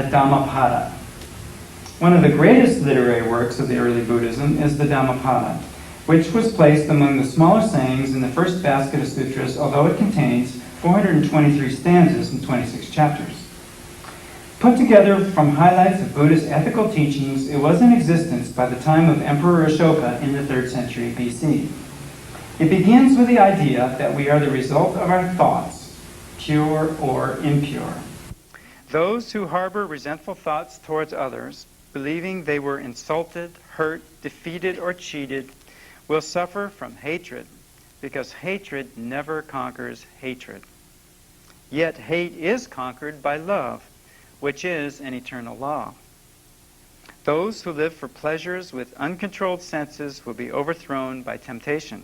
Dhammapada. One of the greatest literary works of the early Buddhism is the Dhammapada, which was placed among the smaller sayings in the first basket of sutras, although it contains 423 stanzas and 26 chapters. Put together from highlights of Buddhist ethical teachings, it was in existence by the time of Emperor Ashoka in the 3rd century BC. It begins with the idea that we are the result of our thoughts, pure or impure. Those who harbor resentful thoughts towards others, believing they were insulted, hurt, defeated, or cheated, will suffer from hatred, because hatred never conquers hatred. Yet hate is conquered by love, which is an eternal law. Those who live for pleasures with uncontrolled senses will be overthrown by temptation.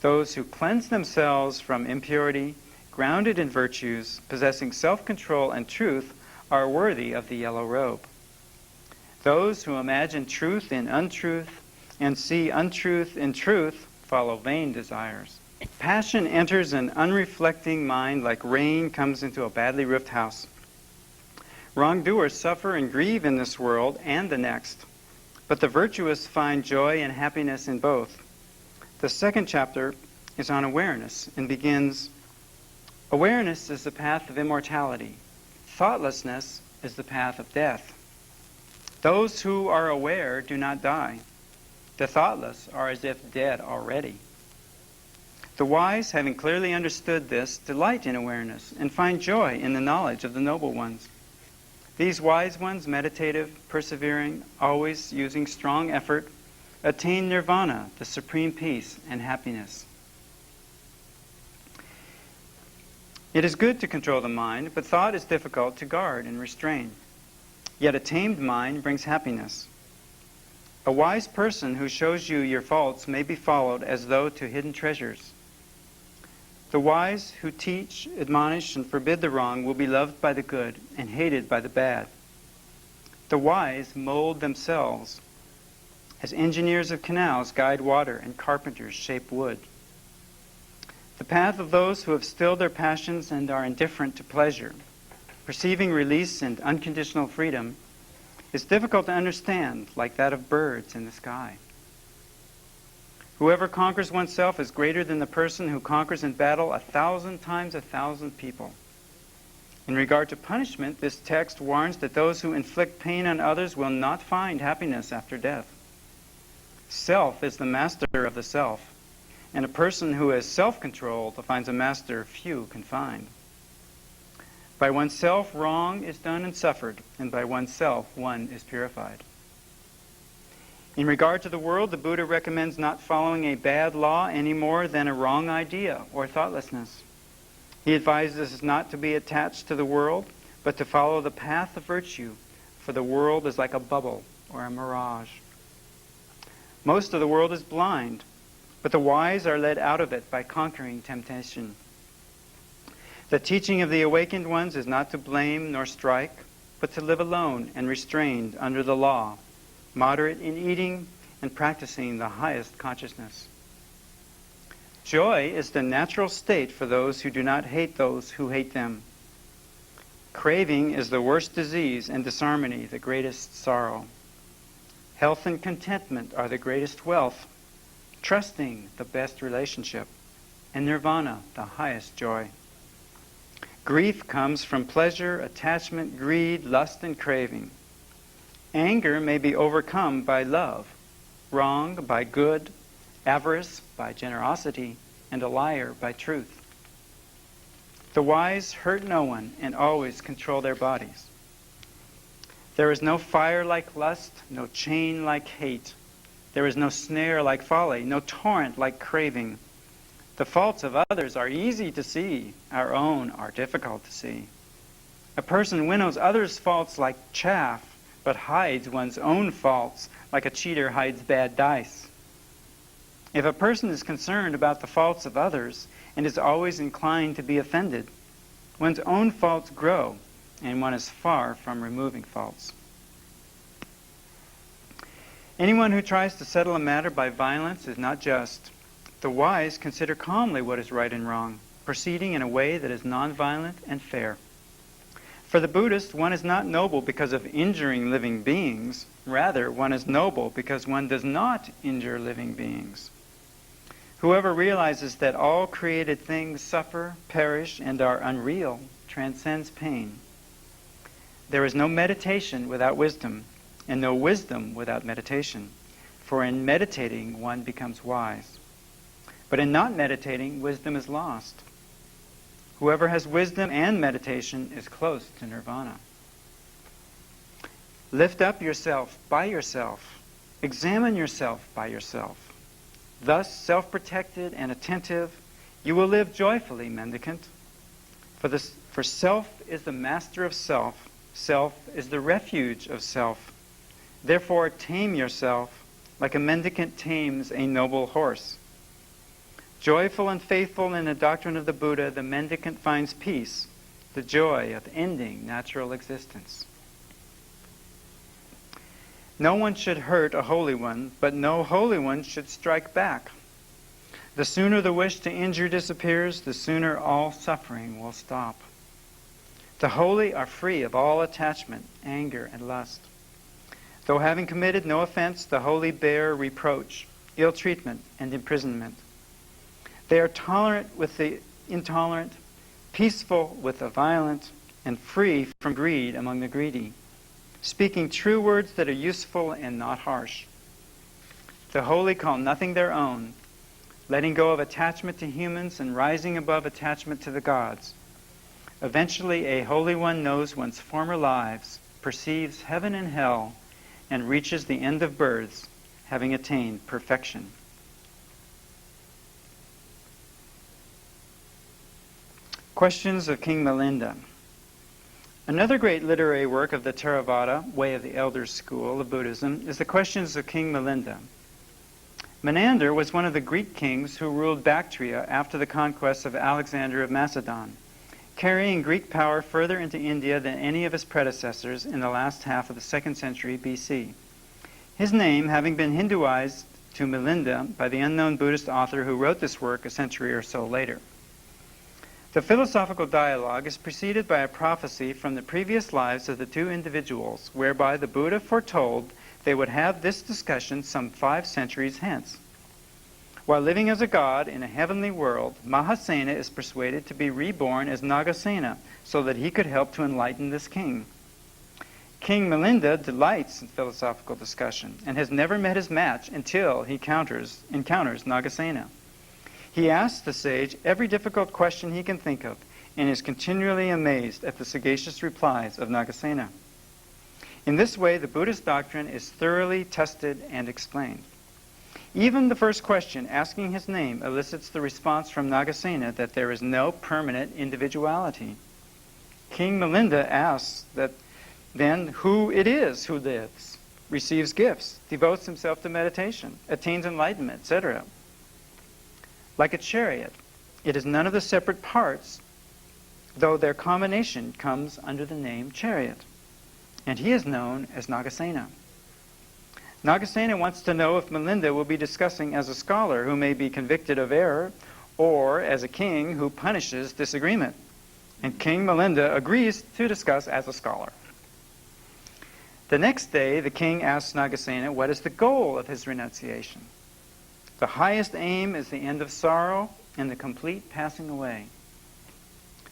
Those who cleanse themselves from impurity, grounded in virtues, possessing self-control and truth, are worthy of the yellow robe. Those who imagine truth in untruth and see untruth in truth follow vain desires. Passion enters an unreflecting mind like rain comes into a badly roofed house. Wrongdoers suffer and grieve in this world and the next, but the virtuous find joy and happiness in both. The second chapter is on awareness and begins, "Awareness is the path of immortality. Thoughtlessness is the path of death. Those who are aware do not die. The thoughtless are as if dead already. The wise, having clearly understood this, delight in awareness and find joy in the knowledge of the noble ones. These wise ones, meditative, persevering, always using strong effort, attain nirvana, the supreme peace and happiness." It is good to control the mind, but thought is difficult to guard and restrain. Yet a tamed mind brings happiness. A wise person who shows you your faults may be followed as though to hidden treasures. The wise who teach, admonish, and forbid the wrong will be loved by the good and hated by the bad. The wise mold themselves as engineers of canals guide water and carpenters shape wood. The path of those who have stilled their passions and are indifferent to pleasure, perceiving release and unconditional freedom, is difficult to understand, like that of birds in the sky. Whoever conquers oneself is greater than the person who conquers in battle 1,000 times 1,000 people. In regard to punishment, this text warns that those who inflict pain on others will not find happiness after death. Self is the master of the self, and a person who is self-controlled finds a master few can find. By oneself, wrong is done and suffered, and by oneself, one is purified. In regard to the world, the Buddha recommends not following a bad law any more than a wrong idea or thoughtlessness. He advises us not to be attached to the world, but to follow the path of virtue, for the world is like a bubble or a mirage. Most of the world is blind, but the wise are led out of it by conquering temptation. The teaching of the awakened ones is not to blame nor strike, but to live alone and restrained under the law, moderate in eating and practicing the highest consciousness. Joy is the natural state for those who do not hate those who hate them. Craving is the worst disease and disharmony the greatest sorrow. Health and contentment are the greatest wealth, trusting the best relationship, and nirvana the highest joy. Grief comes from pleasure, attachment, greed, lust, and craving. Anger may be overcome by love, wrong by good, avarice by generosity, and a liar by truth. The wise hurt no one and always control their bodies. There is no fire like lust, no chain like hate. There is no snare like folly, no torrent like craving. The faults of others are easy to see, our own are difficult to see. A person winnows others' faults like chaff, but hides one's own faults like a cheater hides bad dice. If a person is concerned about the faults of others and is always inclined to be offended, one's own faults grow, and one is far from removing faults. Anyone who tries to settle a matter by violence is not just. The wise consider calmly what is right and wrong, proceeding in a way that is nonviolent and fair. For the Buddhist, one is not noble because of injuring living beings. Rather, one is noble because one does not injure living beings. Whoever realizes that all created things suffer, perish, and are unreal transcends pain. There is no meditation without wisdom, and no wisdom without meditation. For in meditating, one becomes wise. But in not meditating, wisdom is lost. Whoever has wisdom and meditation is close to nirvana. Lift up yourself by yourself. Examine yourself by yourself. Thus, self-protected and attentive, you will live joyfully, mendicant. For self is the master of self. Self is the refuge of self. Therefore, tame yourself like a mendicant tames a noble horse. Joyful and faithful in the doctrine of the Buddha, the mendicant finds peace, the joy of ending natural existence. No one should hurt a holy one, but no holy one should strike back. The sooner the wish to injure disappears, the sooner all suffering will stop. The holy are free of all attachment, anger, and lust. Though having committed no offense, the holy bear reproach, ill treatment, and imprisonment. They are tolerant with the intolerant, peaceful with the violent, and free from greed among the greedy, speaking true words that are useful and not harsh. The holy call nothing their own, letting go of attachment to humans and rising above attachment to the gods. Eventually, a holy one knows one's former lives, perceives heaven and hell, and reaches the end of births, having attained perfection. Questions of King Milinda. Another great literary work of the Theravada, Way of the Elders school of Buddhism, is the Questions of King Milinda. Menander was one of the Greek kings who ruled Bactria after the conquest of Alexander of Macedon, carrying Greek power further into India than any of his predecessors in the last half of the 2nd century BC. His name having been Hinduized to Milinda by the unknown Buddhist author who wrote this work a century or so later. The philosophical dialogue is preceded by a prophecy from the previous lives of the two individuals, whereby the Buddha foretold they would have this discussion some 5 centuries hence. While living as a god in a heavenly world, Mahasena is persuaded to be reborn as Nagasena so that he could help to enlighten this king. King Milinda delights in philosophical discussion and has never met his match until he encounters Nagasena. He asks the sage every difficult question he can think of and is continually amazed at the sagacious replies of Nagasena. In this way, the Buddhist doctrine is thoroughly tested and explained. Even the first question, asking his name, elicits the response from Nagasena that there is no permanent individuality. King Milinda asks that then who it is who lives, receives gifts, devotes himself to meditation, attains enlightenment, etc. Like a chariot, it is none of the separate parts, though their combination comes under the name chariot. And he is known as Nagasena. Nagasena wants to know if Milinda will be discussing as a scholar who may be convicted of error, or as a king who punishes disagreement. And King Milinda agrees to discuss as a scholar. The next day, the king asks Nagasena what is the goal of his renunciation. The highest aim is the end of sorrow and the complete passing away.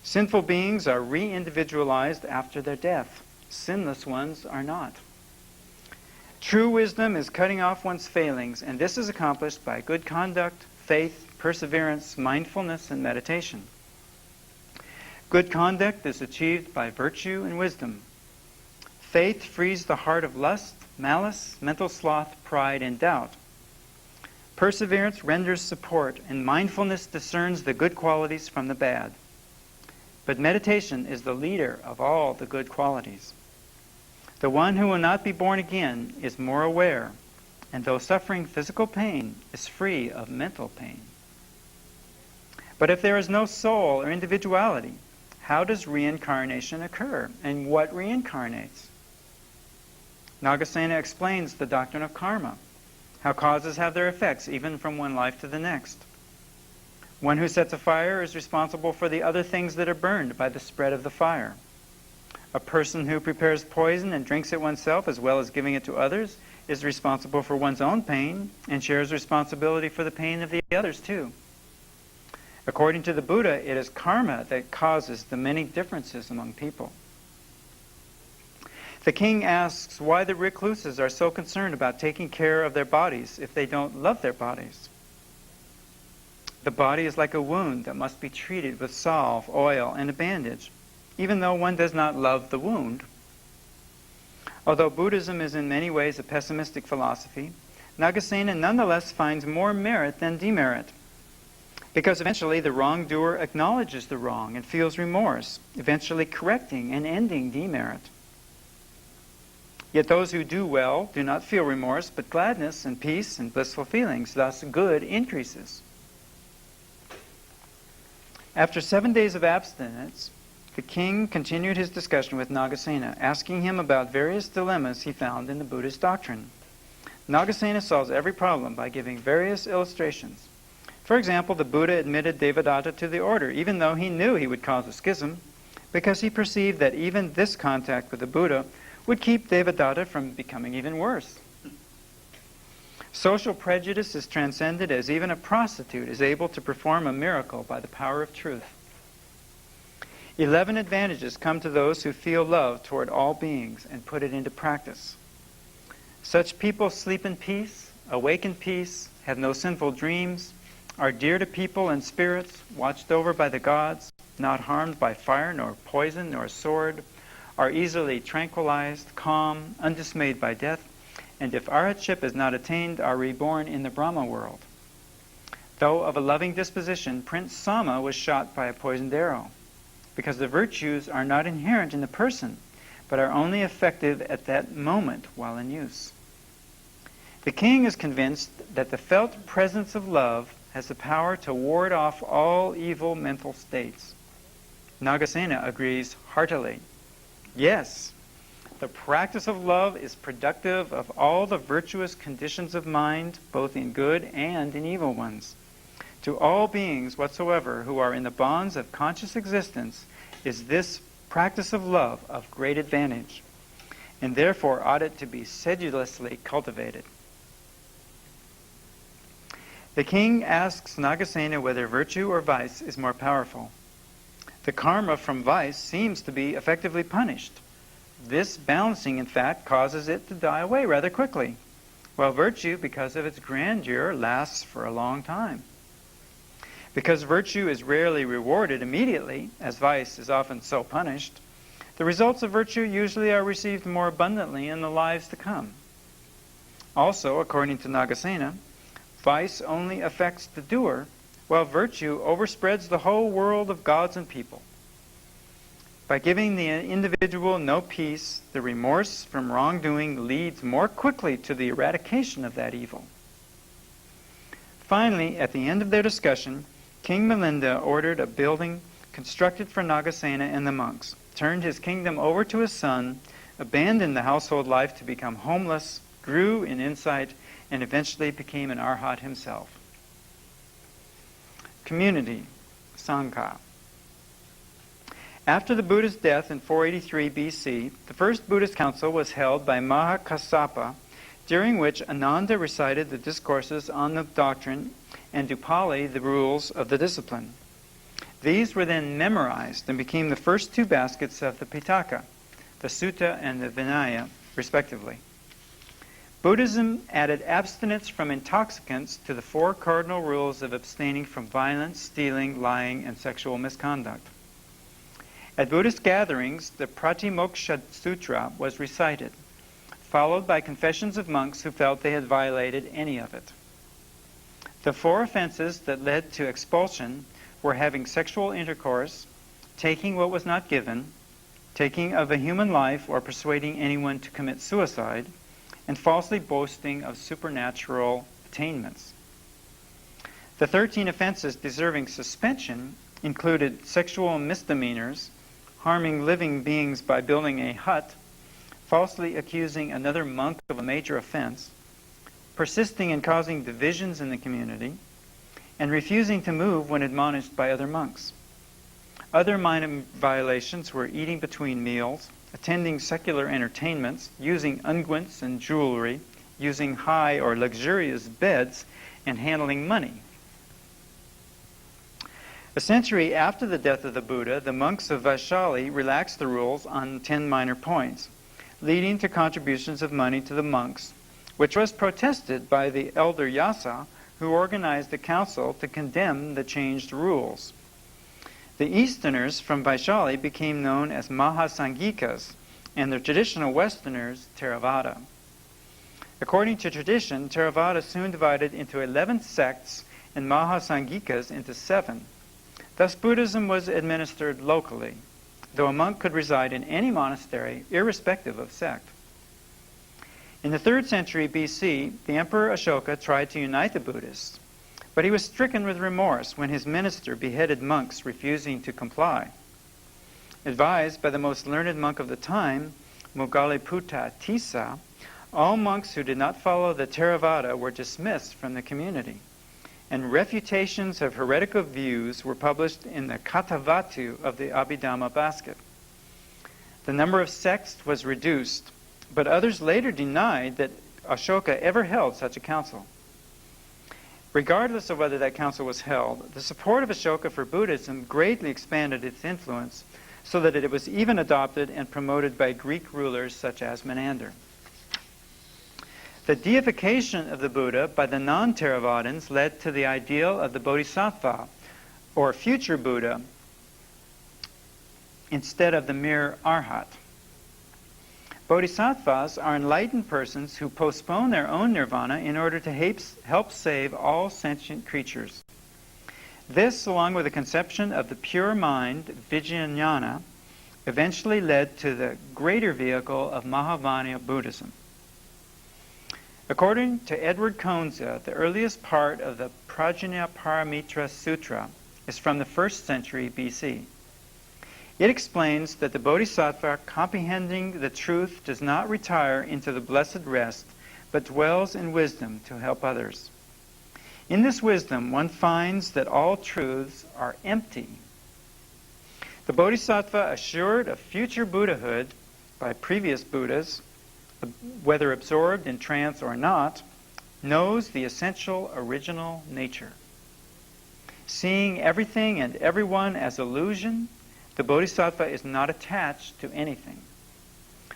Sinful beings are re-individualized after their death. Sinless ones are not. True wisdom is cutting off one's failings, and this is accomplished by good conduct, faith, perseverance, mindfulness, and meditation. Good conduct is achieved by virtue and wisdom. Faith frees the heart of lust, malice, mental sloth, pride, and doubt. Perseverance renders support, and mindfulness discerns the good qualities from the bad. But meditation is the leader of all the good qualities. The one who will not be born again is more aware, and though suffering physical pain, is free of mental pain. But if there is no soul or individuality, how does reincarnation occur, and what reincarnates? Nagasena explains the doctrine of karma, how causes have their effects even from one life to the next. One who sets a fire is responsible for the other things that are burned by the spread of the fire. A person who prepares poison and drinks it oneself as well as giving it to others is responsible for one's own pain and shares responsibility for the pain of the others too. According to the Buddha, it is karma that causes the many differences among people. The king asks why the recluses are so concerned about taking care of their bodies if they don't love their bodies. The body is like a wound that must be treated with salve, oil, and a bandage, even though one does not love the wound. Although Buddhism is in many ways a pessimistic philosophy, Nagasena nonetheless finds more merit than demerit, because eventually the wrongdoer acknowledges the wrong and feels remorse, eventually correcting and ending demerit. Yet those who do well do not feel remorse, but gladness and peace and blissful feelings. Thus, good increases. After 7 days of abstinence, the king continued his discussion with Nagasena, asking him about various dilemmas he found in the Buddhist doctrine. Nagasena solves every problem by giving various illustrations. For example, the Buddha admitted Devadatta to the order, even though he knew he would cause a schism, because he perceived that even this contact with the Buddha would keep Devadatta from becoming even worse. Social prejudice is transcended as even a prostitute is able to perform a miracle by the power of truth. 11 advantages come to those who feel love toward all beings and put it into practice. Such people sleep in peace, awake in peace, have no sinful dreams, are dear to people and spirits, watched over by the gods, not harmed by fire nor poison nor sword, are easily tranquilized, calm, undismayed by death, and if arhatship is not attained, are reborn in the Brahma world. Though of a loving disposition, Prince Sama was shot by a poisoned arrow, because the virtues are not inherent in the person, but are only effective at that moment while in use. The king is convinced that the felt presence of love has the power to ward off all evil mental states. Nagasena agrees heartily. Yes, the practice of love is productive of all the virtuous conditions of mind, both in good and in evil ones. To all beings whatsoever who are in the bonds of conscious existence is this practice of love of great advantage, and therefore ought it to be sedulously cultivated. The king asks Nagasena whether virtue or vice is more powerful. The karma from vice seems to be effectively punished. This balancing, in fact, causes it to die away rather quickly, while virtue, because of its grandeur, lasts for a long time. Because virtue is rarely rewarded immediately, as vice is often so punished, the results of virtue usually are received more abundantly in the lives to come. Also, according to Nagasena, vice only affects the doer, while virtue overspreads the whole world of gods and people. By giving the individual no peace, the remorse from wrongdoing leads more quickly to the eradication of that evil. Finally, at the end of their discussion, King Milinda ordered a building constructed for Nagasena and the monks, turned his kingdom over to his son, abandoned the household life to become homeless, grew in insight, and eventually became an arhat himself. Community, Sangha. After the Buddha's death in 483 BC, the first Buddhist council was held by Mahakassapa, during which Ananda recited the discourses on the doctrine and Dupali the rules of the discipline. These were then memorized and became the first two baskets of the Pitaka, the Sutta and the Vinaya, respectively. Buddhism added abstinence from intoxicants to the 4 cardinal rules of abstaining from violence, stealing, lying, and sexual misconduct. At Buddhist gatherings, the Pratimoksha Sutra was recited, followed by confessions of monks who felt they had violated any of it. The 4 offenses that led to expulsion were having sexual intercourse, taking what was not given, taking of a human life or persuading anyone to commit suicide, and falsely boasting of supernatural attainments. The 13 offenses deserving suspension included sexual misdemeanors, harming living beings by building a hut, falsely accusing another monk of a major offense, persisting in causing divisions in the community, and refusing to move when admonished by other monks. Other minor violations were eating between meals, attending secular entertainments, using unguents and jewelry, using high or luxurious beds, and handling money. A century after the death of the Buddha, the monks of Vaishali relaxed the rules on 10 minor points, leading to contributions of money to the monks, which was protested by the elder Yasa, who organized a council to condemn the changed rules. The Easterners from Vaishali became known as Mahasanghikas, and the traditional Westerners, Theravada. According to tradition, Theravada soon divided into 11 sects and Mahasanghikas into 7. Thus, Buddhism was administered locally, though a monk could reside in any monastery, irrespective of sect. In the 3rd century BC, the Emperor Ashoka tried to unite the Buddhists, but he was stricken with remorse when his minister beheaded monks refusing to comply. Advised by the most learned monk of the time, Moggalliputta Tissa, all monks who did not follow the Theravada were dismissed from the community, and refutations of heretical views were published in the Katavatu of the Abhidhamma basket. The number of sects was reduced, but others later denied that Ashoka ever held such a council. Regardless of whether that council was held, the support of Ashoka for Buddhism greatly expanded its influence, so that it was even adopted and promoted by Greek rulers such as Menander. The deification of the Buddha by the non-Theravadins led to the ideal of the Bodhisattva, or future Buddha, instead of the mere Arhat. Bodhisattvas are enlightened persons who postpone their own nirvana in order to help save all sentient creatures. This, along with the conception of the pure mind, Vijnana, eventually led to the greater vehicle of Mahavajna Buddhism. According to Edward Konza, the earliest part of the Prajnaparamitra Sutra is from the 1st century BC. It explains that the Bodhisattva, comprehending the truth, does not retire into the blessed rest, but dwells in wisdom to help others. In this wisdom, one finds that all truths are empty. The Bodhisattva, assured of future Buddhahood by previous Buddhas, whether absorbed in trance or not, knows the essential original nature. Seeing everything and everyone as illusion, the Bodhisattva is not attached to anything,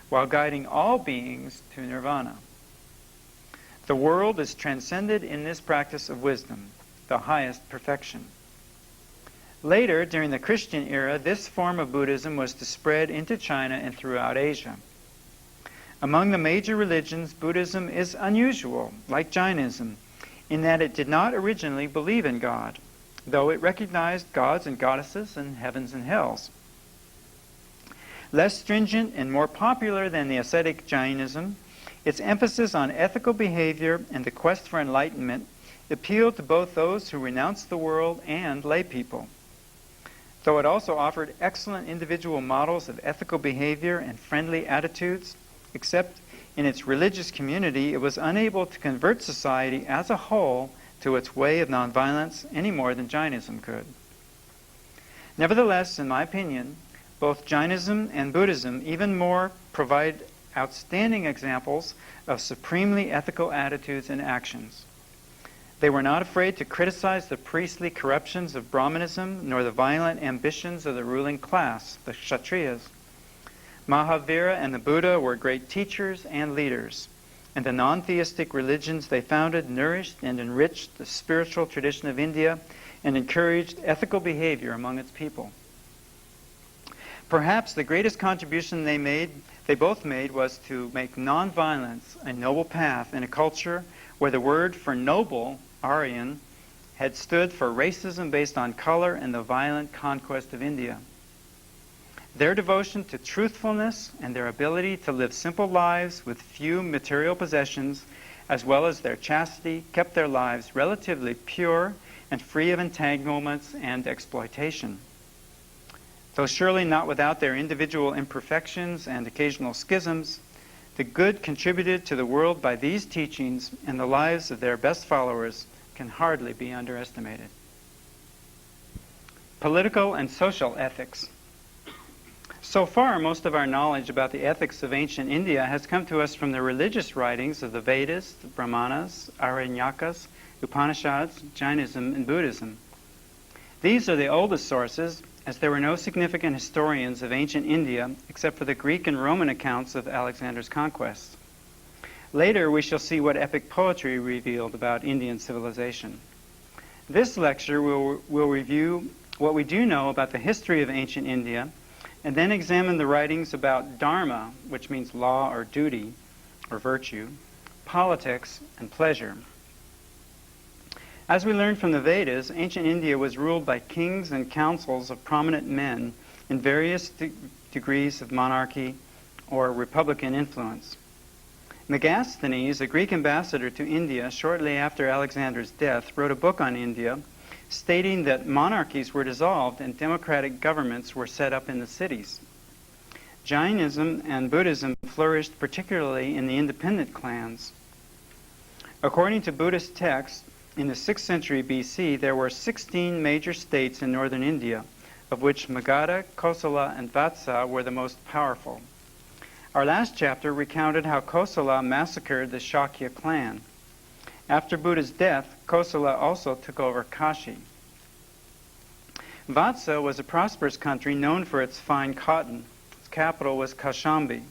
while guiding all beings to nirvana. The world is transcended in this practice of wisdom, the highest perfection. Later, during the Christian era, this form of Buddhism was to spread into China and throughout Asia. Among the major religions, Buddhism is unusual, like Jainism, in that it did not originally believe in God, though it recognized gods and goddesses and heavens and hells. Less stringent and more popular than the ascetic Jainism, its emphasis on ethical behavior and the quest for enlightenment appealed to both those who renounced the world and lay people. Though it also offered excellent individual models of ethical behavior and friendly attitudes, except in its religious community, it was unable to convert society as a whole to its way of nonviolence any more than Jainism could. Nevertheless, in my opinion, both Jainism and Buddhism even more provide outstanding examples of supremely ethical attitudes and actions. They were not afraid to criticize the priestly corruptions of Brahmanism, nor the violent ambitions of the ruling class, the Kshatriyas. Mahavira and the Buddha were great teachers and leaders, and the non-theistic religions they founded nourished and enriched the spiritual tradition of India and encouraged ethical behavior among its people. Perhaps the greatest contribution they both made was to make nonviolence a noble path in a culture where the word for noble, Aryan, had stood for racism based on color and the violent conquest of India. Their devotion to truthfulness and their ability to live simple lives with few material possessions, as well as their chastity, kept their lives relatively pure and free of entanglements and exploitation. Though surely not without their individual imperfections and occasional schisms, the good contributed to the world by these teachings and the lives of their best followers can hardly be underestimated. Political and social ethics. So far, most of our knowledge about the ethics of ancient India has come to us from the religious writings of the Vedas, the Brahmanas, Aranyakas, Upanishads, Jainism, and Buddhism. These are the oldest sources, as there were no significant historians of ancient India except for the Greek and Roman accounts of Alexander's conquests. Later, we shall see what epic poetry revealed about Indian civilization. This lecture will review what we do know about the history of ancient India, and then examine the writings about dharma, which means law or duty or virtue, politics, and pleasure. As we learned from the Vedas, ancient India was ruled by kings and councils of prominent men in various degrees of monarchy or republican influence. Megasthenes, a Greek ambassador to India shortly after Alexander's death, wrote a book on India stating that monarchies were dissolved and democratic governments were set up in the cities. Jainism and Buddhism flourished particularly in the independent clans. According to Buddhist texts, in the 6th century BC, there were 16 major states in northern India, of which Magadha, Kosala, and Vatsa were the most powerful. Our last chapter recounted how Kosala massacred the Shakya clan. After Buddha's death, Kosala also took over Kashi. Vatsa was a prosperous country known for its fine cotton. Its capital was Kaushambi.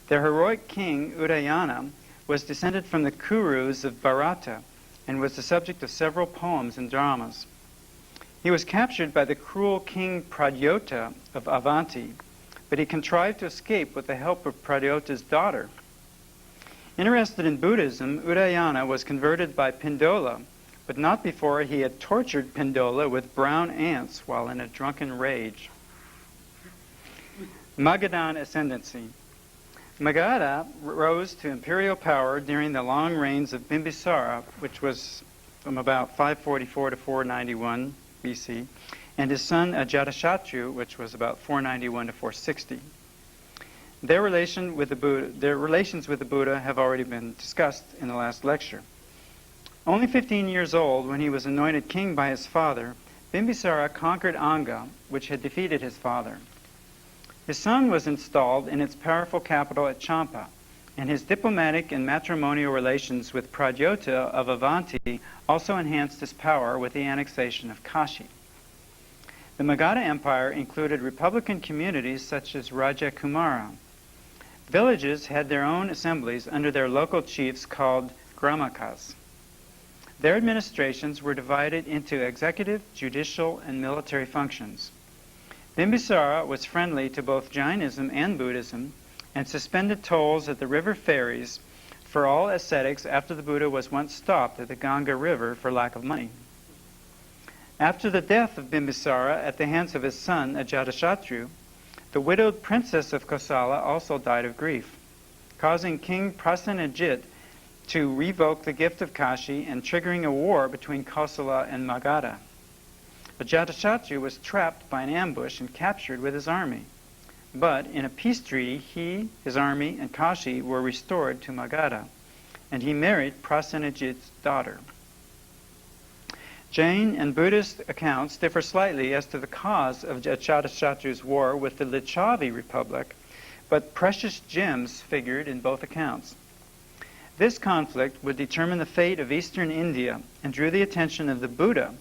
Their heroic king, Udayana, was descended from the Kurus of Bharata and was the subject of several poems and dramas. He was captured by the cruel king Pradyota of Avanti, but he contrived to escape with the help of Pradyota's daughter. Interested in Buddhism, Udayana was converted by Pindola, but not before he had tortured Pindola with brown ants while in a drunken rage. Magadhan ascendancy. Magadha rose to imperial power during the long reigns of Bimbisara, which was from about 544 to 491 BC, and his son Ajatashatru, which was about 491 to 460. Their relations with the Buddha have already been discussed in the last lecture. Only 15 years old, when he was anointed king by his father, Bimbisara conquered Anga, which had defeated his father. His son was installed in its powerful capital at Champa, and his diplomatic and matrimonial relations with Pradyota of Avanti also enhanced his power with the annexation of Kashi. The Magadha Empire included republican communities such as Rajakumara. Villages had their own assemblies under their local chiefs called Gramakas. Their administrations were divided into executive, judicial, and military functions. Bimbisara was friendly to both Jainism and Buddhism and suspended tolls at the river ferries for all ascetics after the Buddha was once stopped at the Ganga River for lack of money. After the death of Bimbisara at the hands of his son Ajatashatru, the widowed princess of Kosala also died of grief, causing King Prasenajit to revoke the gift of Kashi and triggering a war between Kosala and Magadha. Ajatashatru was trapped by an ambush and captured with his army. But in a peace treaty, he, his army, and Kashi were restored to Magadha, and he married Prasenajit's daughter. Jain and Buddhist accounts differ slightly as to the cause of Ajatashatru's war with the Lichavi Republic, but precious gems figured in both accounts. This conflict would determine the fate of eastern India and drew the attention of the Buddha,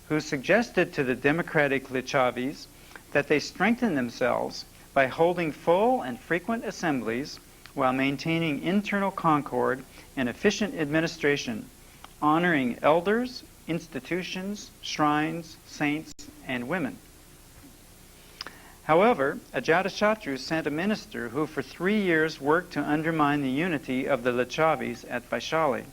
who suggested to the democratic Lichavis that they strengthen themselves by holding full and frequent assemblies while maintaining internal concord and efficient administration, honoring elders, institutions, shrines, saints, and women. However, Ajatashatru sent a minister who for 3 years worked to undermine the unity of the Lichavis at Vaishali.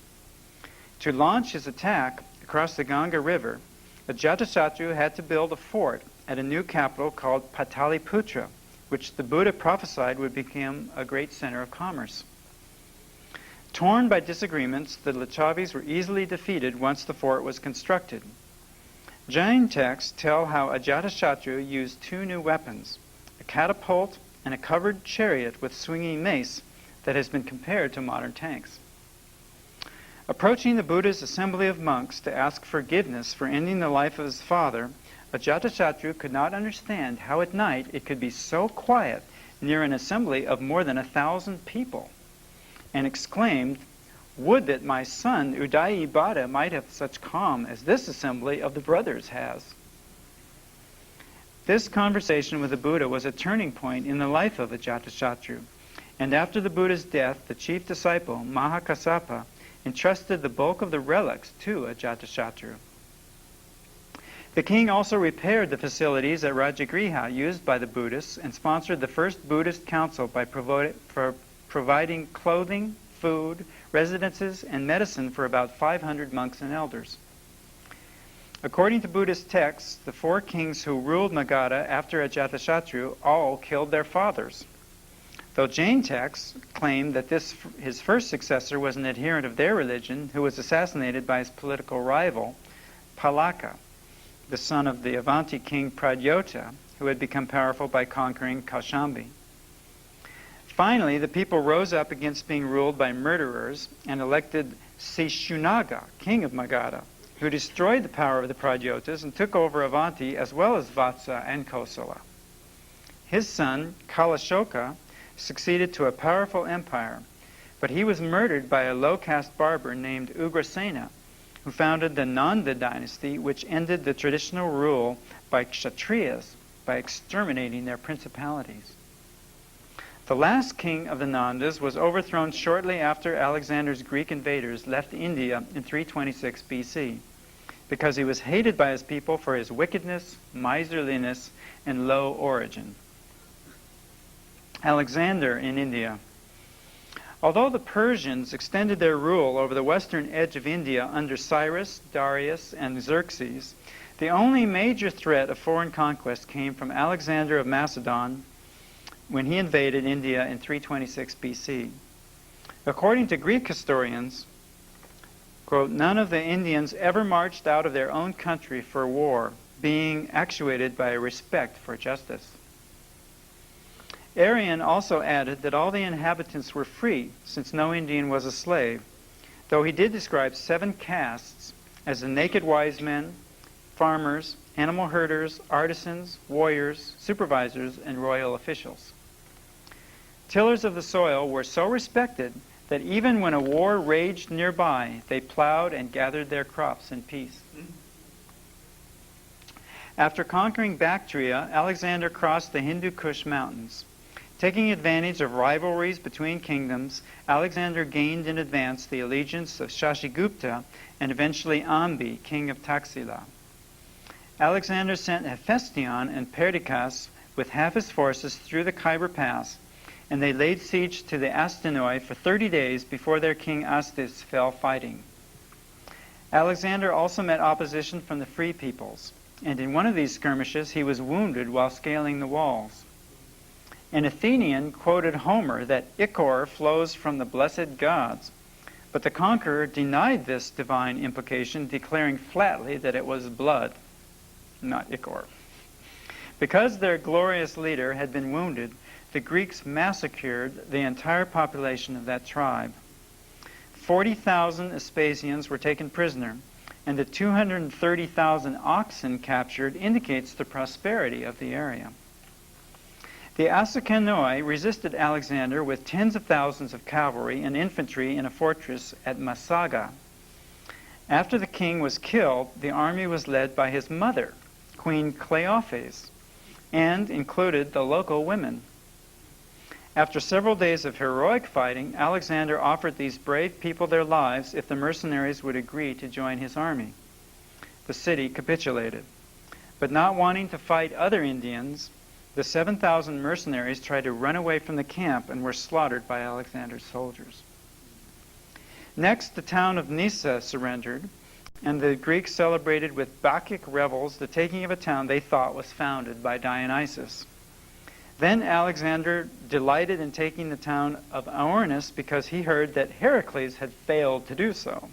To launch his attack across the Ganga River, Ajatashatru had to build a fort at a new capital called Pataliputra, which the Buddha prophesied would become a great center of commerce. Torn by disagreements, the Lichavis were easily defeated once the fort was constructed. Jain texts tell how Ajatashatru used 2 new weapons, a catapult and a covered chariot with swinging mace that has been compared to modern tanks. Approaching the Buddha's assembly of monks to ask forgiveness for ending the life of his father, Ajatasattu could not understand how at night it could be so quiet near an assembly of more than 1,000 people, and exclaimed, "Would that my son Udayibhadra might have such calm as this assembly of the brothers has." This conversation with the Buddha was a turning point in the life of Ajatasattu, and after the Buddha's death, the chief disciple, Mahakassapa, entrusted the bulk of the relics to Ajatasattu. The king also repaired the facilities at Rajagriha used by the Buddhists and sponsored the first Buddhist council by providing clothing, food, residences, and medicine for about 500 monks and elders. According to Buddhist texts, the 4 kings who ruled Magadha after Ajatasattu all killed their fathers, though Jain texts claim that his first successor was an adherent of their religion who was assassinated by his political rival, Palaka, the son of the Avanti king Pradyota, who had become powerful by conquering Kaushambi. Finally, the people rose up against being ruled by murderers and elected Sishunaga, king of Magadha, who destroyed the power of the Pradyotas and took over Avanti as well as Vatsa and Kosala. His son, Kalashoka, succeeded to a powerful empire, but he was murdered by a low-caste barber named Ugrasena, who founded the Nanda dynasty, which ended the traditional rule by Kshatriyas by exterminating their principalities. The last king of the Nandas was overthrown shortly after Alexander's Greek invaders left India in 326 BC, because he was hated by his people for his wickedness, miserliness, and low origin. Alexander in India. Although the Persians extended their rule over the western edge of India under Cyrus, Darius, and Xerxes, the only major threat of foreign conquest came from Alexander of Macedon when he invaded India in 326 BC. According to Greek historians, quote, "None of the Indians ever marched out of their own country for war, being actuated by a respect for justice." Arrian also added that all the inhabitants were free, since no Indian was a slave, though he did describe 7 castes as the naked wise men, farmers, animal herders, artisans, warriors, supervisors, and royal officials. Tillers of the soil were so respected that even when a war raged nearby, they plowed and gathered their crops in peace. After conquering Bactria, Alexander crossed the Hindu Kush mountains. Taking advantage of rivalries between kingdoms, Alexander gained in advance the allegiance of Shashigupta and eventually Ambi, king of Taxila. Alexander sent Hephaestion and Perdiccas with half his forces through the Khyber Pass, and they laid siege to the Astenoi for 30 days before their king Astis fell fighting. Alexander also met opposition from the free peoples, and in one of these skirmishes he was wounded while scaling the walls. An Athenian quoted Homer that ichor flows from the blessed gods, but the conqueror denied this divine implication, declaring flatly that it was blood, not ichor. Because their glorious leader had been wounded, the Greeks massacred the entire population of that tribe. 40,000 Vespasians were taken prisoner, and the 230,000 oxen captured indicates the prosperity of the area. The Asukanoi resisted Alexander with tens of thousands of cavalry and infantry in a fortress at Masaga. After the king was killed, the army was led by his mother, Queen Cleophas, and included the local women. After several days of heroic fighting, Alexander offered these brave people their lives if the mercenaries would agree to join his army. The city capitulated. But not wanting to fight other Indians, the 7,000 mercenaries tried to run away from the camp and were slaughtered by Alexander's soldiers. Next, the town of Nyssa surrendered, and the Greeks celebrated with Bacchic revels the taking of a town they thought was founded by Dionysus. Then Alexander delighted in taking the town of Aornus because he heard that Heracles had failed to do so.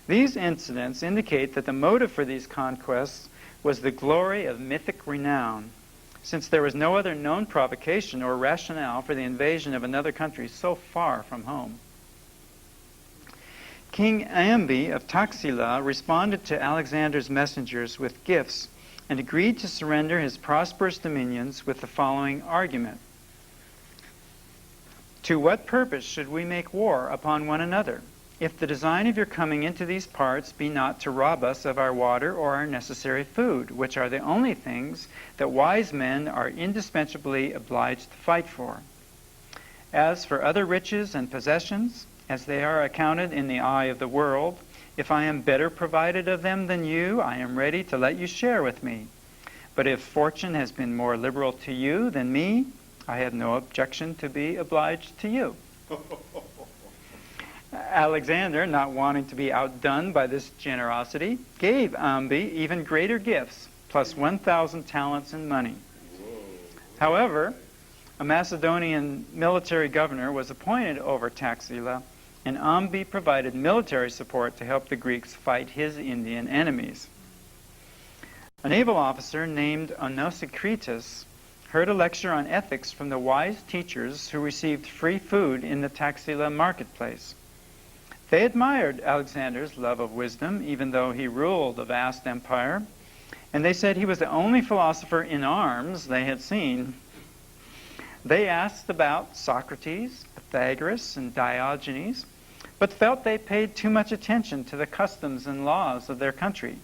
These incidents indicate that the motive for these conquests was the glory of mythic renown, since there was no other known provocation or rationale for the invasion of another country so far from home. King Ambi of Taxila responded to Alexander's messengers with gifts and agreed to surrender his prosperous dominions with the following argument. To what purpose should we make war upon one another, if the design of your coming into these parts be not to rob us of our water or our necessary food, which are the only things that wise men are indispensably obliged to fight for? As for other riches and possessions, as they are accounted in the eye of the world, if I am better provided of them than you, I am ready to let you share with me. But if fortune has been more liberal to you than me, I have no objection to be obliged to you. Alexander, not wanting to be outdone by this generosity, gave Ambi even greater gifts, plus 1,000 talents in money. However, a Macedonian military governor was appointed over Taxila, and Ambi provided military support to help the Greeks fight his Indian enemies. A naval officer named Onesicritus heard a lecture on ethics from the wise teachers who received free food in the Taxila marketplace. They admired Alexander's love of wisdom, even though he ruled a vast empire, and they said he was the only philosopher in arms they had seen. They asked about Socrates, Pythagoras, and Diogenes, but felt they paid too much attention to the customs and laws of their country,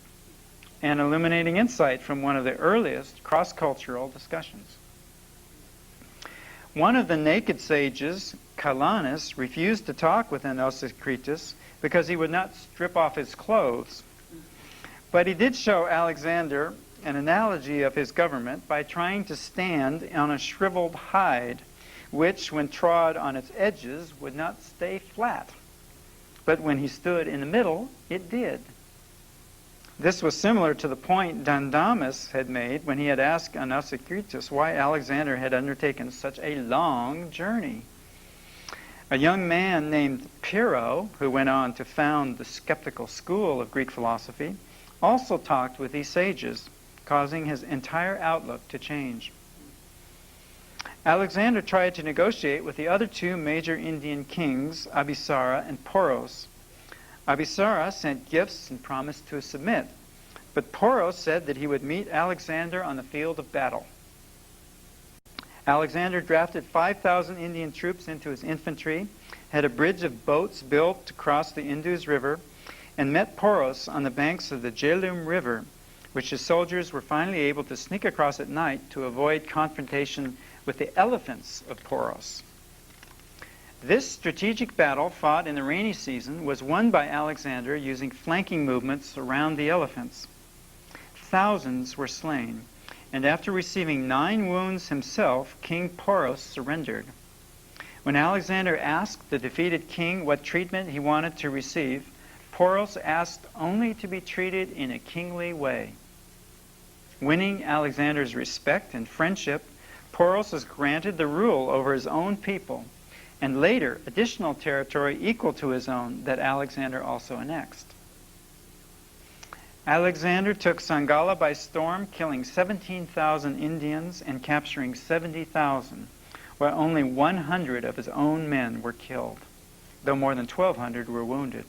an illuminating insight from one of the earliest cross-cultural discussions. One of the naked sages, Calanus, refused to talk with Onesicritus because he would not strip off his clothes. But he did show Alexander an analogy of his government by trying to stand on a shriveled hide, which, when trod on its edges, would not stay flat. But when he stood in the middle, it did. This was similar to the point Dandamis had made when he had asked Onesicritus why Alexander had undertaken such a long journey. A young man named Pyrrho, who went on to found the skeptical school of Greek philosophy, also talked with these sages, causing his entire outlook to change. Alexander tried to negotiate with the other two major Indian kings, Abhisara and Poros. Abhisara sent gifts and promised to submit, but Poros said that he would meet Alexander on the field of battle. Alexander drafted 5,000 Indian troops into his infantry, had a bridge of boats built to cross the Indus River, and met Poros on the banks of the Jhelum River, which his soldiers were finally able to sneak across at night to avoid confrontation with the elephants of Poros. This strategic battle, fought in the rainy season, was won by Alexander using flanking movements around the elephants. Thousands were slain, and after receiving 9 wounds himself, King Poros surrendered. When Alexander asked the defeated king what treatment he wanted to receive, Poros asked only to be treated in a kingly way. Winning Alexander's respect and friendship, Poros was granted the rule over his own people, and later additional territory equal to his own that Alexander also annexed. Alexander took Sangala by storm, killing 17,000 Indians and capturing 70,000, while only 100 of his own men were killed, though more than 1,200 were wounded.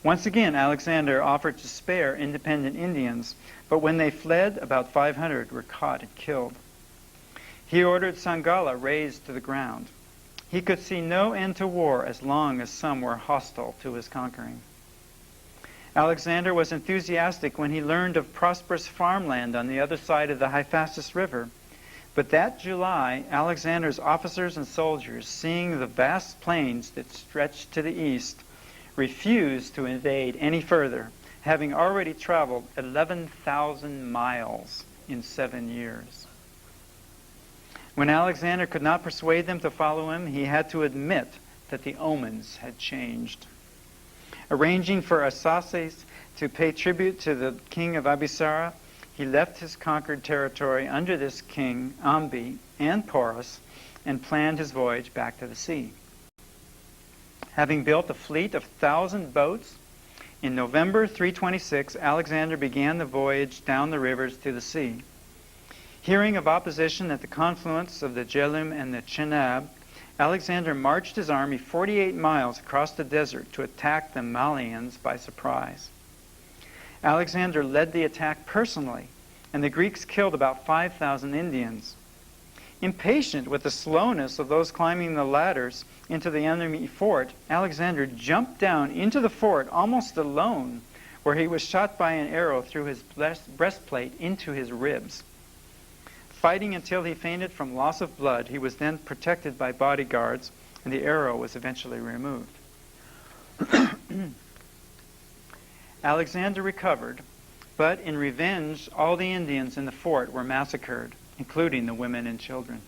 Once again, Alexander offered to spare independent Indians, but when they fled, about 500 were caught and killed. He ordered Sangala razed to the ground. He could see no end to war as long as some were hostile to his conquering. Alexander was enthusiastic when he learned of prosperous farmland on the other side of the Hephaestus River. But that July, Alexander's officers and soldiers, seeing the vast plains that stretched to the east, refused to invade any further, having already traveled 11,000 miles in 7 years. When Alexander could not persuade them to follow him, he had to admit that the omens had changed. Arranging for Asaces to pay tribute to the king of Abhisara, he left his conquered territory under this king, Ambi, and Porus, and planned his voyage back to the sea. Having built a fleet of 1,000 boats, in November 326, Alexander began the voyage down the rivers to the sea. Hearing of opposition at the confluence of the Jhelum and the Chenab, Alexander marched his army 48 miles across the desert to attack the Malians by surprise. Alexander led the attack personally, and the Greeks killed about 5,000 Indians. Impatient with the slowness of those climbing the ladders into the enemy fort, Alexander jumped down into the fort almost alone, where he was shot by an arrow through his breastplate into his ribs. Fighting until he fainted from loss of blood, he was then protected by bodyguards, and the arrow was eventually removed. Alexander recovered, but in revenge, all the Indians in the fort were massacred, including the women and children.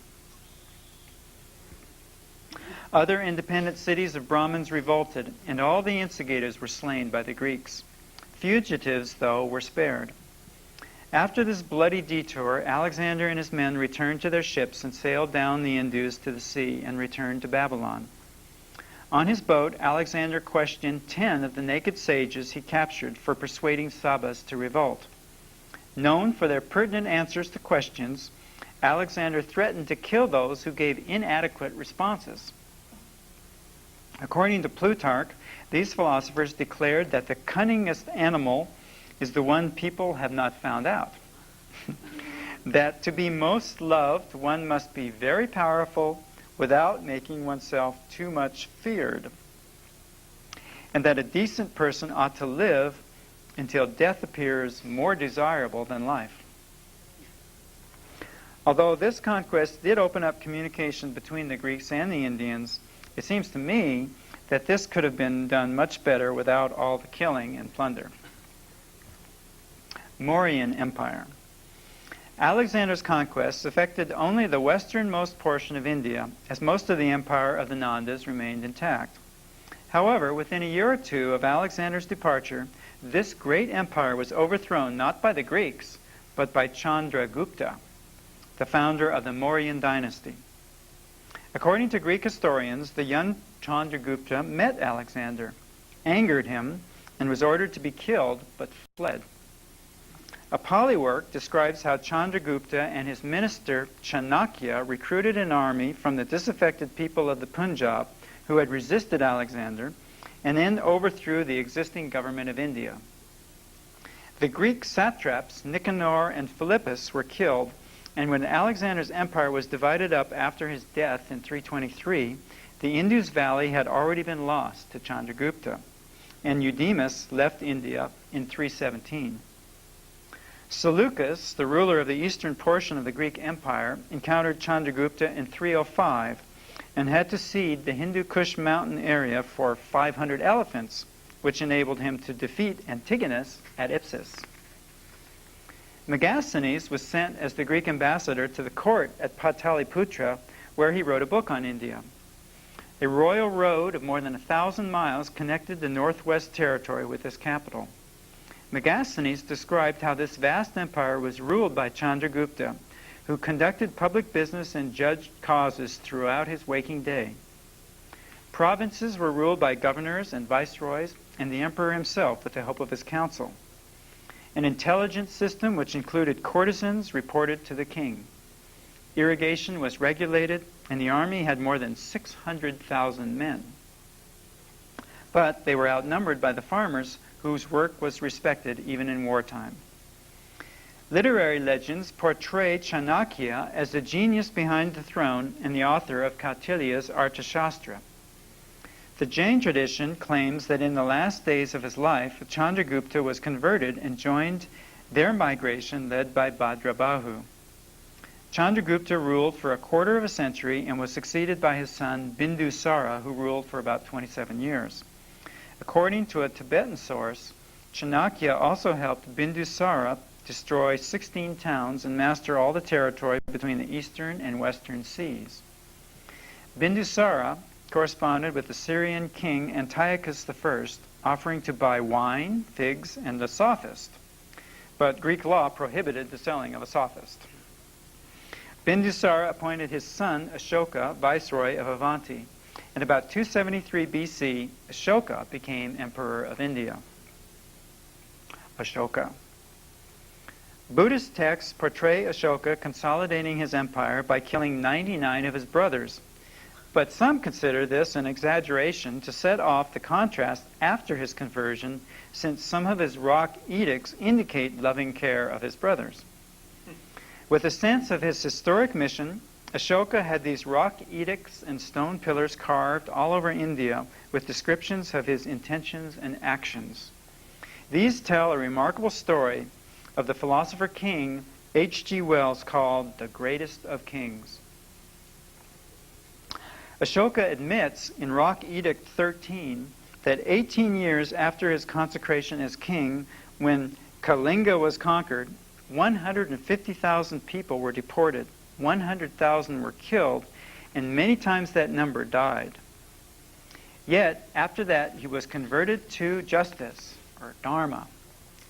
Other independent cities of Brahmins revolted, and all the instigators were slain by the Greeks. Fugitives, though, were spared. After this bloody detour, Alexander and his men returned to their ships and sailed down the Indus to the sea and returned to Babylon. On his boat, Alexander questioned 10 of the naked sages he captured for persuading Sabas to revolt. Known for their pertinent answers to questions, Alexander threatened to kill those who gave inadequate responses. According to Plutarch, these philosophers declared that the cunningest animal is the one people have not found out. That to be most loved, one must be very powerful without making oneself too much feared. And that a decent person ought to live until death appears more desirable than life. Although this conquest did open up communication between the Greeks and the Indians, it seems to me that this could have been done much better without all the killing and plunder. Mauryan Empire. Alexander's conquests affected only the westernmost portion of India, as most of the empire of the Nandas remained intact. However, within a year or two of Alexander's departure, this great empire was overthrown not by the Greeks, but by Chandragupta, the founder of the Mauryan dynasty. According to Greek historians, the young Chandragupta met Alexander, angered him, and was ordered to be killed, but fled. A Pali work describes how Chandragupta and his minister Chanakya recruited an army from the disaffected people of the Punjab who had resisted Alexander, and then overthrew the existing government of India. The Greek satraps Nicanor and Philippus were killed, and when Alexander's empire was divided up after his death in 323, the Indus Valley had already been lost to Chandragupta, and Eudemus left India in 317. Seleucus, the ruler of the eastern portion of the Greek Empire, encountered Chandragupta in 305 and had to cede the Hindu Kush mountain area for 500 elephants, which enabled him to defeat Antigonus at Ipsus. Megasthenes was sent as the Greek ambassador to the court at Pataliputra, where he wrote a book on India. A royal road of more than 1,000 miles connected the northwest territory with this capital. Megasthenes described how this vast empire was ruled by Chandragupta, who conducted public business and judged causes throughout his waking day. Provinces were ruled by governors and viceroys, and the emperor himself with the help of his council. An intelligence system which included courtesans reported to the king. Irrigation was regulated, and the army had more than 600,000 men. But they were outnumbered by the farmers, whose work was respected even in wartime. Literary legends portray Chanakya as the genius behind the throne and the author of Kautilya's Arthashastra. The Jain tradition claims that in the last days of his life, Chandragupta was converted and joined their migration led by Bhadrabahu. Chandragupta ruled for a quarter of a century and was succeeded by his son Bindusara, who ruled for about 27 years. According to a Tibetan source, Chanakya also helped Bindusara destroy 16 towns and master all the territory between the eastern and western seas. Bindusara corresponded with the Syrian king Antiochus I, offering to buy wine, figs, and a sophist. But Greek law prohibited the selling of a sophist. Bindusara appointed his son Ashoka viceroy of Avanti. In about 273 BC, Ashoka became emperor of India. Ashoka. Buddhist texts portray Ashoka consolidating his empire by killing 99 of his brothers. But some consider this an exaggeration to set off the contrast after his conversion, since some of his rock edicts indicate loving care of his brothers. With a sense of his historic mission, Ashoka had these rock edicts and stone pillars carved all over India with descriptions of his intentions and actions. These tell a remarkable story of the philosopher king H.G. Wells called the greatest of kings. Ashoka admits in Rock Edict 13 that 18 years after his consecration as king, when Kalinga was conquered, 150,000 people were deported, 100,000 were killed, and many times that number died. Yet, after that, he was converted to justice, or dharma,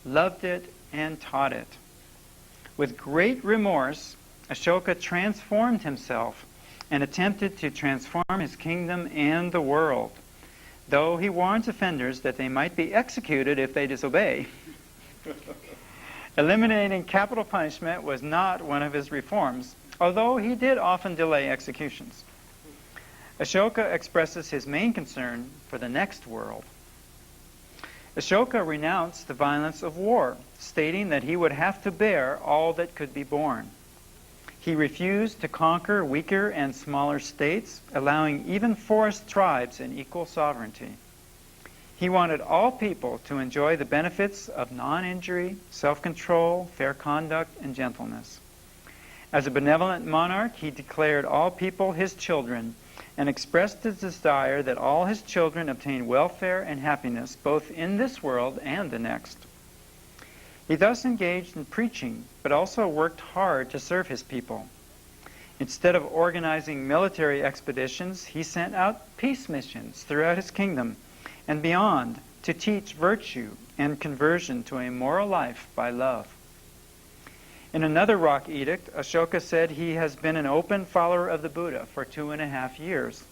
loved it, and taught it. With great remorse, Ashoka transformed himself and attempted to transform his kingdom and the world, though he warns offenders that they might be executed if they disobey. Eliminating capital punishment was not one of his reforms, although he did often delay executions. Ashoka expresses his main concern for the next world. Ashoka renounced the violence of war, stating that he would have to bear all that could be borne. He refused to conquer weaker and smaller states, allowing even forest tribes an equal sovereignty. He wanted all people to enjoy the benefits of non-injury, self-control, fair conduct, and gentleness. As a benevolent monarch, he declared all people his children and expressed his desire that all his children obtain welfare and happiness both in this world and the next. He thus engaged in preaching, but also worked hard to serve his people. Instead of organizing military expeditions, he sent out peace missions throughout his kingdom and beyond to teach virtue and conversion to a moral life by love. In another rock edict, Ashoka said he has been an open follower of the Buddha for 2.5 years.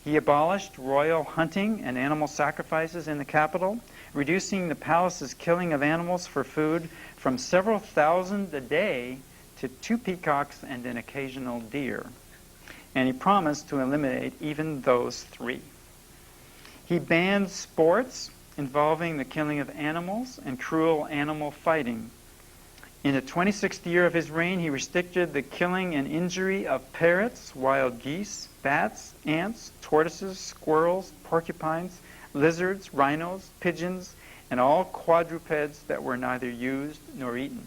He abolished royal hunting and animal sacrifices in the capital, reducing the palace's killing of animals for food from several thousand a day to 2 peacocks and an occasional deer. And he promised to eliminate even those 3. He banned sports involving the killing of animals and cruel animal fighting. In the 26th year of his reign, he restricted the killing and injury of parrots, wild geese, bats, ants, tortoises, squirrels, porcupines, lizards, rhinos, pigeons, and all quadrupeds that were neither used nor eaten.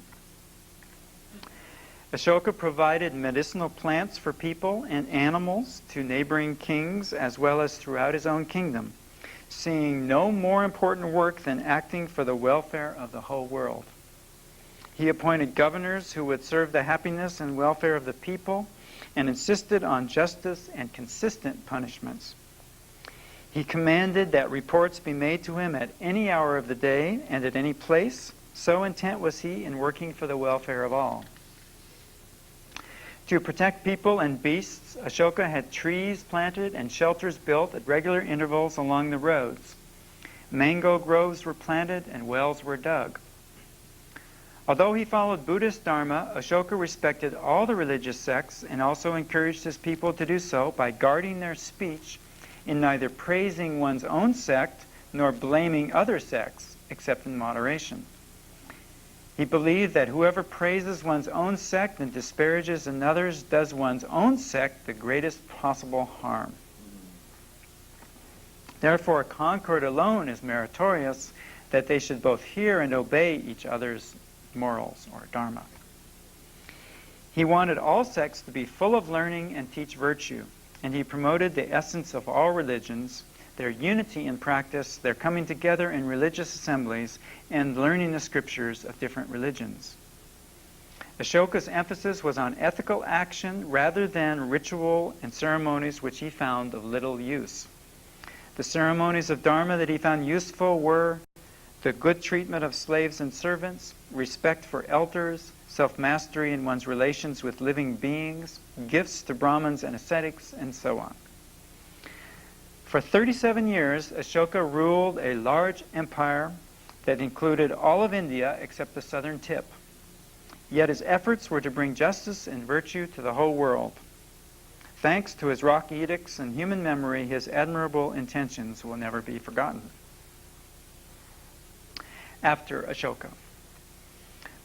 Ashoka provided medicinal plants for people and animals to neighboring kings as well as throughout his own kingdom, seeing no more important work than acting for the welfare of the whole world. He appointed governors who would serve the happiness and welfare of the people and insisted on justice and consistent punishments. He commanded that reports be made to him at any hour of the day and at any place. So intent was he in working for the welfare of all. To protect people and beasts, Ashoka had trees planted and shelters built at regular intervals along the roads. Mango groves were planted and wells were dug. Although he followed Buddhist Dharma, Ashoka respected all the religious sects and also encouraged his people to do so by guarding their speech in neither praising one's own sect nor blaming other sects, except in moderation. He believed that whoever praises one's own sect and disparages another's does one's own sect the greatest possible harm. Therefore, concord alone is meritorious, that they should both hear and obey each other's morals, or dharma. He wanted all sects to be full of learning and teach virtue, and he promoted the essence of all religions, their unity in practice, their coming together in religious assemblies, and learning the scriptures of different religions. Ashoka's emphasis was on ethical action rather than ritual and ceremonies which he found of little use. The ceremonies of Dharma that he found useful were the good treatment of slaves and servants, respect for elders, self-mastery in one's relations with living beings, gifts to Brahmins and ascetics, and so on. For 37 years, Ashoka ruled a large empire that included all of India except the southern tip. Yet his efforts were to bring justice and virtue to the whole world. thanks to his rock edicts and human memory, his admirable intentions will never be forgotten. After Ashoka.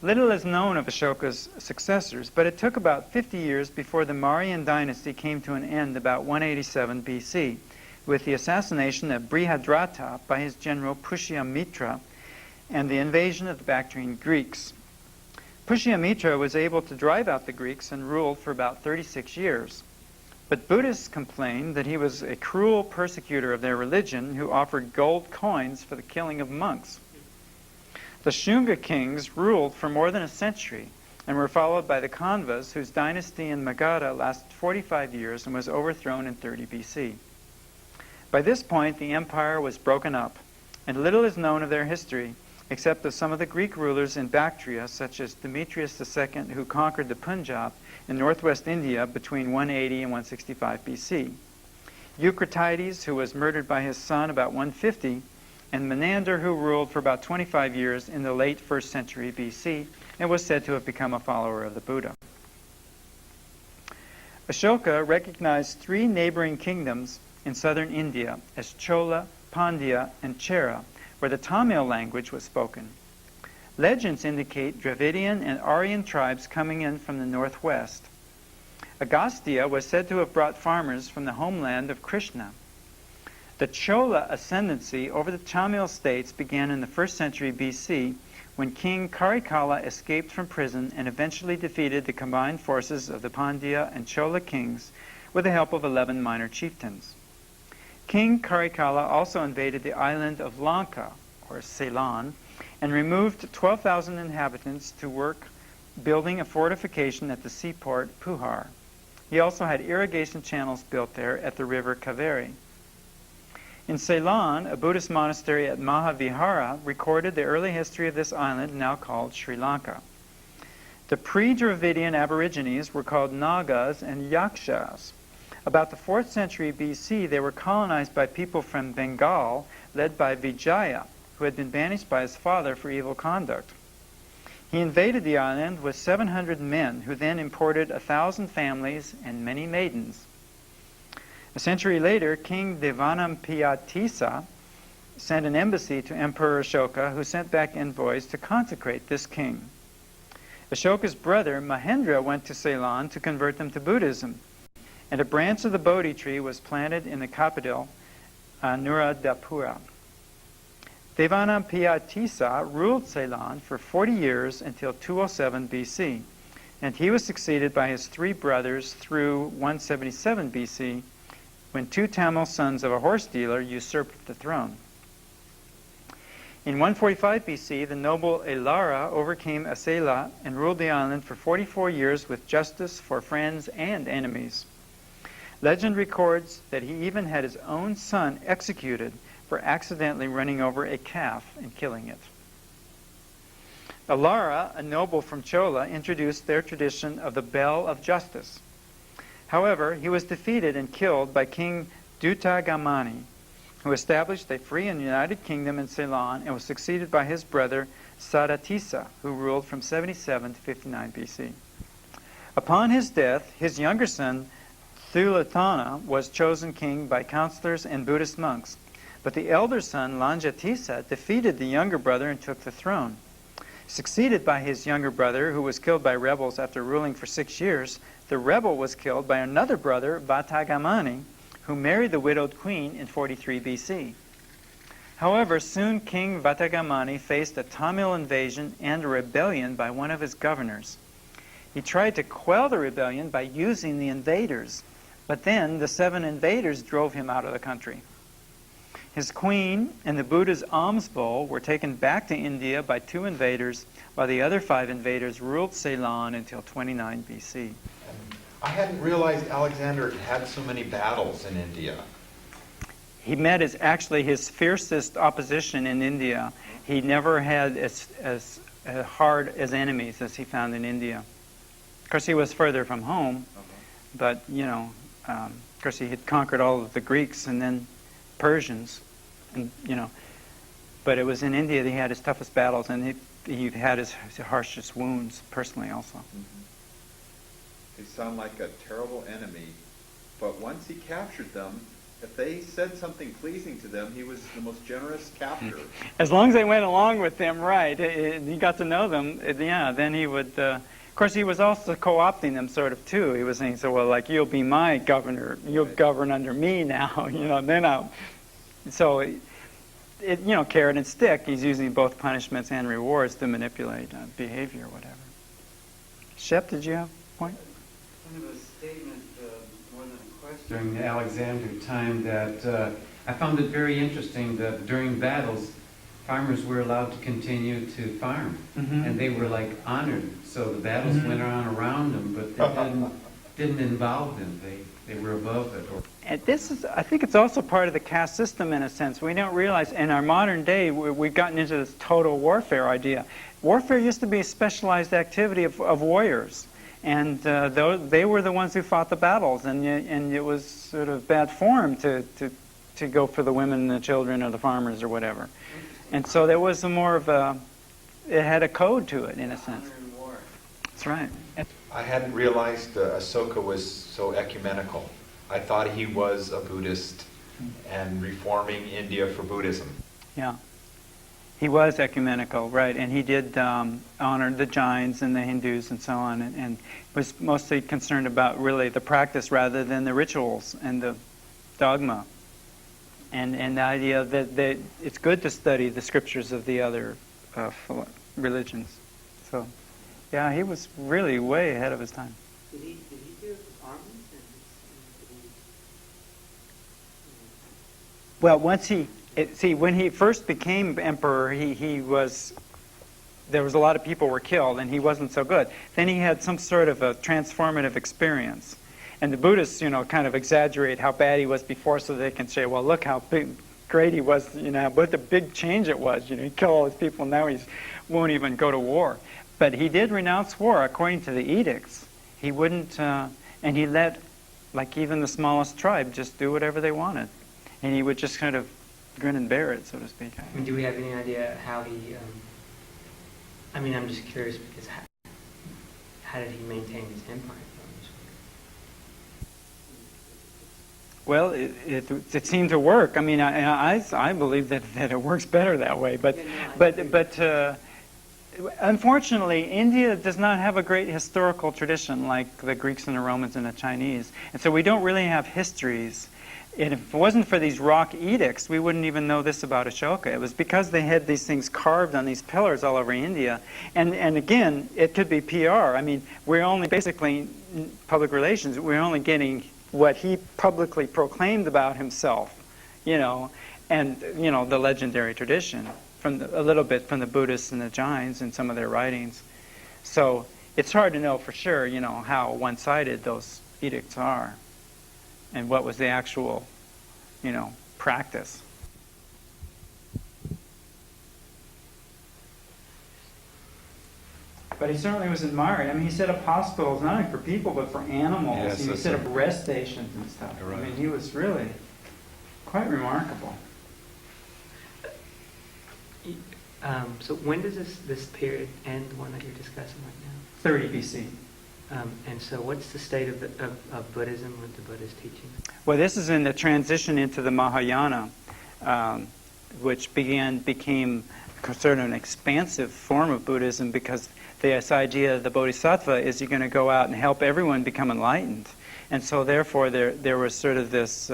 Little is known of Ashoka's successors, but it took about 50 years before the Mauryan dynasty came to an end about 187 BC, with the assassination of Brihadrata by his general Pushyamitra and the invasion of the Bactrian Greeks. Pushyamitra was able to drive out the Greeks and ruled for about 36 years. But Buddhists complained that he was a cruel persecutor of their religion who offered gold coins for the killing of monks. The Shunga kings ruled for more than a century and were followed by the Kanvas, whose dynasty in Magadha lasted 45 years and was overthrown in 30 BC. By this point, the empire was broken up, and little is known of their history, except of some of the Greek rulers in Bactria, such as Demetrius II, who conquered the Punjab in northwest India between 180 and 165 BC, Eucratides, who was murdered by his son about 150, and Menander, who ruled for about 25 years in the late 1st century BC and was said to have become a follower of the Buddha. Ashoka recognized 3 neighboring kingdoms in southern India as Chola, Pandya, and Chera, where the Tamil language was spoken. Legends indicate Dravidian and Aryan tribes coming in from the northwest. Agastya was said to have brought farmers from the homeland of Krishna. The Chola ascendancy over the Tamil states began in the 1st century BC when King Karikala escaped from prison and eventually defeated the combined forces of the Pandya and Chola kings with the help of 11 minor chieftains. King Karikala also invaded the island of Lanka, or Ceylon, and removed 12,000 inhabitants to work building a fortification at the seaport Puhar. He also had irrigation channels built there at the river Kaveri. In Ceylon, a Buddhist monastery at Mahavihara recorded the early history of this island, now called Sri Lanka. The pre-Dravidian Aborigines were called Nagas and Yakshas. About the 4th century BC, they were colonized by people from Bengal, led by Vijaya, who had been banished by his father for evil conduct. He invaded the island with 700 men, who then imported 1,000 families and many maidens. A century later, King Devanampiyatissa sent an embassy to Emperor Ashoka, who sent back envoys to consecrate this king. Ashoka's brother, Mahendra, went to Ceylon to convert them to Buddhism, and a branch of the Bodhi tree was planted in the capital, Anuradhapura. Devanampiyatissa ruled Ceylon for 40 years until 207 BC, and he was succeeded by his 3 brothers through 177 BC, when 2 Tamil sons of a horse dealer usurped the throne. In 145 BC, the noble Elara overcame Asela and ruled the island for 44 years with justice for friends and enemies. Legend records that he even had his own son executed for accidentally running over a calf and killing it. Elara, a noble from Chola, introduced their tradition of the Bell of Justice. However, he was defeated and killed by King Dutagamani, who established a free and united kingdom in Ceylon and was succeeded by his brother Sadatissa, who ruled from 77 to 59 BC. Upon his death, his younger son Thulatana was chosen king by counselors and Buddhist monks, but the elder son Lanjatissa defeated the younger brother and took the throne. Succeeded by his younger brother, who was killed by rebels after ruling for 6 years, the rebel was killed by another brother, Vatagamani, who married the widowed queen in 43 BC. However, soon King Vatagamani faced a Tamil invasion and a rebellion by one of his governors. He tried to quell the rebellion by using the invaders, but then the 7 invaders drove him out of the country. His queen and the Buddha's alms bowl were taken back to India by 2 invaders, while the other 5 invaders ruled Ceylon until 29 BC. I hadn't realized Alexander had so many battles in India. He met his fiercest opposition in India. He never had as hard as enemies as he found in India. Of course, he was further from home, but, of course, he had conquered all of the Greeks and then Persians, and but it was in India that he had his toughest battles, and he had his harshest wounds personally also. They sound like a terrible enemy but once he captured them, if they said something pleasing to them, he was the most generous captor. As long as they went along with them, right, he got to know them, yeah, then he would... of course, he was also co-opting them sort of too. He was saying, so, well, like, you'll be my governor, you'll govern under me now, then I'll... So, carrot and stick, he's using both punishments and rewards to manipulate behavior or whatever. Shep, did you have a point? Kind of a statement more than a question. During the Alexander time that I found it very interesting that during battles, farmers were allowed to continue to farm. Mm-hmm. And they were like honored. So the battles went on around them, but they didn't involve them. They were above it. And I think it's also part of the caste system in a sense. We don't realize in our modern day we've gotten into this total warfare idea. Warfare used to be a specialized activity of warriors. And they were the ones who fought the battles. And it was sort of bad form to go for the women and the children or the farmers or whatever. And so there was more of it had a code to it in a sense. That's right. I hadn't realized Ashoka was so ecumenical. I thought he was a Buddhist and reforming India for Buddhism. Yeah. He was ecumenical, right, and he did honor the Jains and the Hindus and so on, and was mostly concerned about really the practice rather than the rituals and the dogma. And the idea that it's good to study the scriptures of the other religions. So, yeah, he was really way ahead of his time. Did he do armies? Well, when he first became emperor, there was a lot of people were killed, and he wasn't so good. Then he had some sort of a transformative experience. And the Buddhists, kind of exaggerate how bad he was before so they can say, well, look how great he was, what a big change it was. He killed all these people, now he won't even go to war. But he did renounce war according to the edicts. He wouldn't, and he let, like, even the smallest tribe just do whatever they wanted. And he would just kind of grin and bear it, so to speak. I mean, do we have any idea how he... I'm just curious because how did he maintain his empire? Well, it seemed to work. I mean, I believe that it works better that way. But unfortunately, India does not have a great historical tradition like the Greeks and the Romans and the Chinese, and so we don't really have histories. And if it wasn't for these rock edicts, we wouldn't even know this about Ashoka. It was because they had these things carved on these pillars all over India. And again, it could be PR. I mean, we're only basically, public relations, we're only getting what he publicly proclaimed about himself, and, the legendary tradition, a little bit from the Buddhists and the Jains in some of their writings. So it's hard to know for sure, how one-sided those edicts are. And what was the actual, practice. But he certainly was admired. I mean, he set up hospitals not only for people, but for animals. Yes, He set up rest stations and stuff. Right. I mean, he was really quite remarkable. So when does this period end, the one that you're discussing right now? 30 B.C. And so what's the state of Buddhism with the Buddhist teachings? Well, this is in the transition into the Mahayana, which became sort of an expansive form of Buddhism, because this idea of the Bodhisattva is you're going to go out and help everyone become enlightened. And so therefore there was sort of this,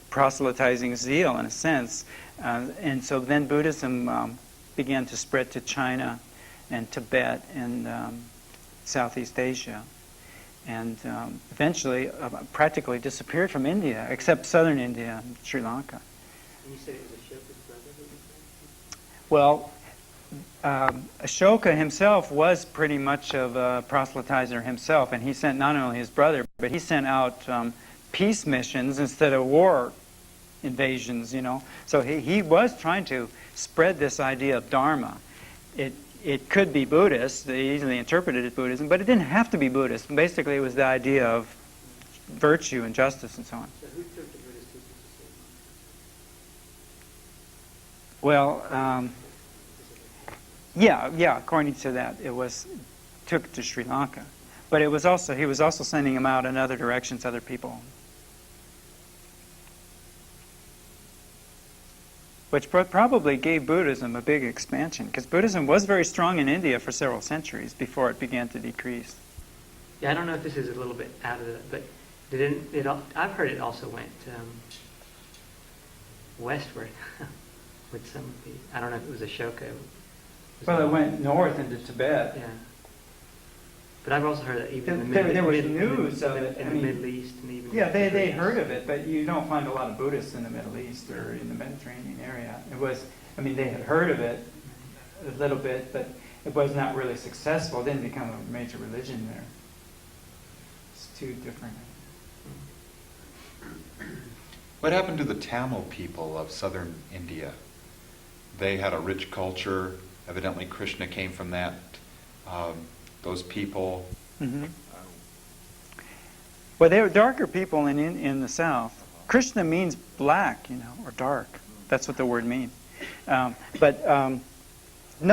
proselytizing zeal in a sense. And so then Buddhism began to spread to China and Tibet and Southeast Asia, and eventually practically disappeared from India, except southern India and Sri Lanka. And you said it was Ashoka's brother that you said? Well, Ashoka himself was pretty much of a proselytizer himself, and he sent not only his brother, but he sent out peace missions instead of war invasions, So he was trying to spread this idea of Dharma. It could be Buddhist, they easily interpreted as Buddhism, but it didn't have to be Buddhist. Basically, it was the idea of virtue and justice and so on. So who took the Buddhist teachings to Sri Well, Lanka? yeah, according to that, took to Sri Lanka. But he was also sending them out in other directions, other people. Which probably gave Buddhism a big expansion, because Buddhism was very strong in India for several centuries before it began to decrease. Yeah, I don't know if this is a little bit out of it, but I've heard it also went westward with some of the, I don't know if it was Ashoka. Well, it went north into Tibet. Yeah. But I've also heard that even in the There was news of it. in the Middle East and even Yeah, they heard of it, but you don't find a lot of Buddhists in the Middle East or in the Mediterranean area. They had heard of it a little bit, but it was not really successful. It didn't become a major religion there. It's too different. What happened to the Tamil people of southern India? They had a rich culture. Evidently, Krishna came from that. Those people. Mm-hmm. Well, they were darker people in the south. Krishna means black, or dark. That's what the word means. No,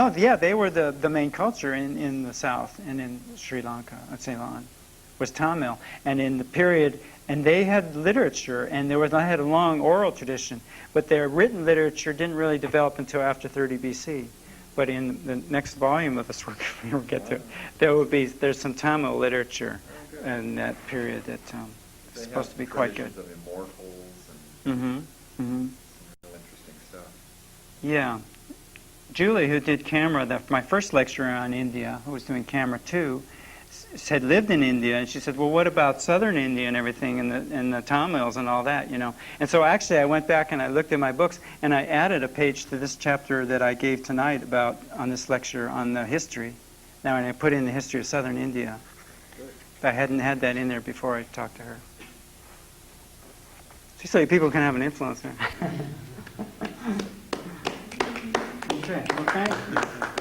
they were the main culture in the south and in Sri Lanka, Ceylon, was Tamil. And in the period, and they had literature, and they had a long oral tradition, but their written literature didn't really develop until after 30 BC. But in the next volume of this work, if we ever get to it, there's some Tamil literature in that period that is supposed to be quite good. Of immortals and Mm-hmm. Mm-hmm. real interesting stuff. Yeah. Julie, who did camera, my first lecture on India, who was doing camera 2, had lived in India, and she said, well, what about southern India and everything, and the Tamils and all that, And so actually I went back and I looked at my books, and I added a page to this chapter that I gave tonight on this lecture on the history. Now, and I put in the history of southern India. I hadn't had that in there before I talked to her. So people can have an influence there. Okay.